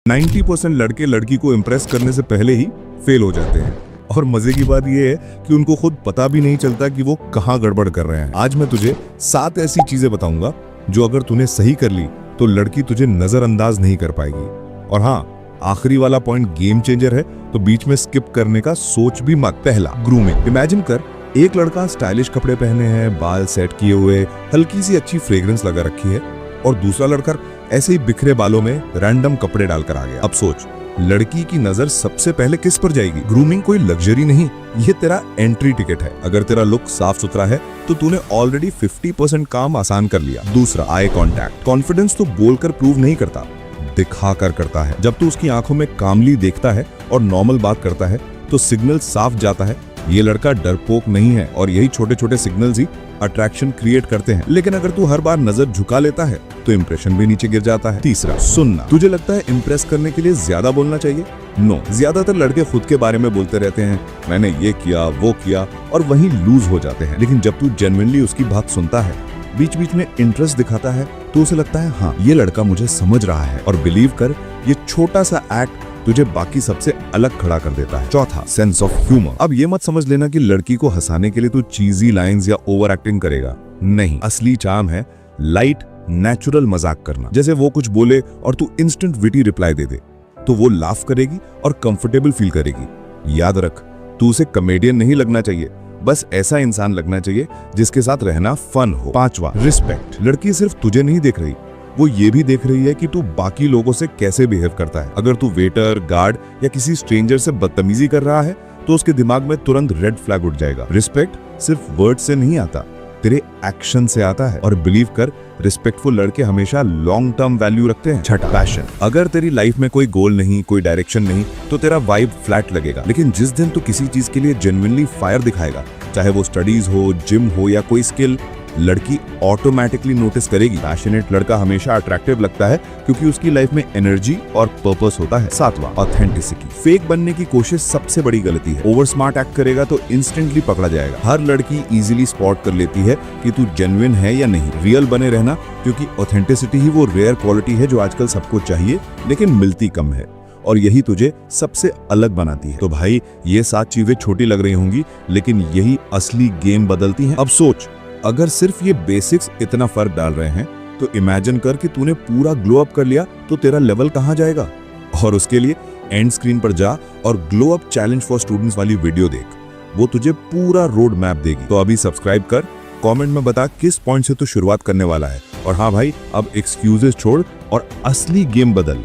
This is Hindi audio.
90% लड़के लड़की को इम्प्रेस करने से पहले ही फेल हो जाते हैं। और मजे की बात यह है कि उनको खुद पता भी नहीं चलता कि वो कहाँ गड़बड़ कर रहे हैं। आज मैं तुझे 7 ऐसी चीजें बताऊंगा जो अगर तूने सही कर ली तो लड़की तुझे नजरअंदाज नहीं कर पाएगी। और हाँ, आखिरी वाला पॉइंट गेम चेंजर है, तो बीच में स्किप करने का सोच भी मत। पहला, ग्रूमिंग। इमेजिन कर, एक लड़का स्टाइलिश कपड़े पहने हैं, बाल सेट किए हुए, हल्की सी अच्छी फ्रेग्रेंस लगा रखी है, और दूसरा लड़का ऐसे ही बिखरे बालों में रैंडम कपड़े डालकर आ गया। अब सोच, लड़की की नजर सबसे पहले किस पर जाएगी? ग्रूमिंग कोई लग्जरी नहीं, ये तेरा एंट्री टिकट है। अगर तेरा लुक साफ सुथरा है तो तूने ऑलरेडी 50% काम आसान कर लिया। दूसरा, आई कॉन्टैक्ट। कॉन्फिडेंस तो बोलकर प्रूव नहीं करता, दिखा कर करता है। जब तू उसकी आंखों में कामली देखता है और नॉर्मल बात करता है तो सिग्नल साफ जाता है, ये लड़का डरपोक नहीं है। और यही छोटे छोटे सिग्नल्स ही अट्रैक्शन क्रिएट करते हैं। लेकिन अगर तू हर बार नजर झुका लेता है तो इंप्रेशन भी नीचे गिर जाता है। तीसरा, सुनना। तुझे लगता है इंप्रेस करने के लिए ज्यादा बोलना चाहिए? नो, ज्यादातर लड़के खुद के बारे में बोलते रहते हैं, मैंने ये किया वो किया, और वहीं लूज हो जाते हैं। लेकिन जब तू जेन्युइनली उसकी बात सुनता है, बीच बीच में इंटरेस्ट दिखाता है, तो उसे लगता है हाँ, ये लड़का मुझे समझ रहा है। और बिलीव कर, ये छोटा सा एक्ट तुझे बाकी सबसे अलग खड़ा कर देता है। चौथा, सेंस ऑफ ह्यूमर। अब ये मत समझ लेना कि लड़की को हंसाने के लिए तू चीजी लाइंस या ओवर एक्टिंग करेगा। नहीं, असली चार्म है लाइट नेचुरल मजाक करना। जैसे वो कुछ बोले और तू इंस्टेंट विटी रिप्लाई दे दे, तो वो लाफ करेगी और कंफर्टेबल फील करेगी। याद रख, तू उसे कॉमेडियन नहीं लगना चाहिए, बस ऐसा इंसान लगना चाहिए जिसके साथ रहना फन हो। पांचवा, रिस्पेक्ट। लड़की सिर्फ तुझे नहीं देख रही, वो ये भी देख रही है कि तू बाकी लोगों से कैसे बिहेव करता है। अगर तू वेटर, गार्ड या किसी स्ट्रेंजर से बदतमीजी कर रहा है तो उसके दिमाग में तुरंत रेड फ्लैग उठ जाएगा। रिस्पेक्ट सिर्फ वर्ड से नहीं आता, तेरे एक्शन से आता है। और बिलीव कर, रिस्पेक्टफुल लड़के हमेशा लॉन्ग टर्म वैल्यू रखते हैं। छठा, पैशन। अगर तेरी लाइफ में कोई गोल नहीं, कोई डायरेक्शन नहीं, तो तेरा वाइब फ्लैट लगेगा। लेकिन जिस दिन तू किसी चीज के लिए जेन्युइनली फायर दिखाएगा, चाहे वो स्टडीज हो, जिम हो या कोई स्किल, लड़की ऑटोमेटिकली नोटिस करेगी। पैशनेट लड़का हमेशा अट्रैक्टिव लगता है क्योंकि उसकी लाइफ में एनर्जी और पर्पस होता है। सातवां, ऑथेंटिसिटी। फेक बनने की कोशिश सबसे बड़ी गलती है। ओवर स्मार्ट एक्ट करेगा तो इंस्टेंटली पकड़ा जाएगा। हर लड़की इजीली स्पॉट कर लेती है कि तू जेन्युइन है या नहीं। रियल बने रहना, क्योंकि ऑथेंटिसिटी ही वो रेयर क्वालिटी है जो आजकल सबको चाहिए लेकिन मिलती कम है, और यही तुझे सबसे अलग बनाती है। तो भाई, ये 7 चीजें छोटी लग रही होंगी, लेकिन यही असली गेम बदलती हैं। अब सोच, अगर सिर्फ ये बेसिक्स इतना फर्क डाल रहे हैं, तो इमेजिन कर कि तूने पूरा ग्लो अप कर लिया तो तेरा लेवल कहां जाएगा। और उसके लिए एंड स्क्रीन पर जा और glow up challenge for students वाली वीडियो देख, वो तुझे पूरा रोड मैप देगी। तो अभी सब्सक्राइब कर, कमेंट में बता किस पॉइंट से तू शुरुआत करने वाला है। और हाँ भाई, अब एक्सक्यूजेस छोड़ और असली गेम बदल।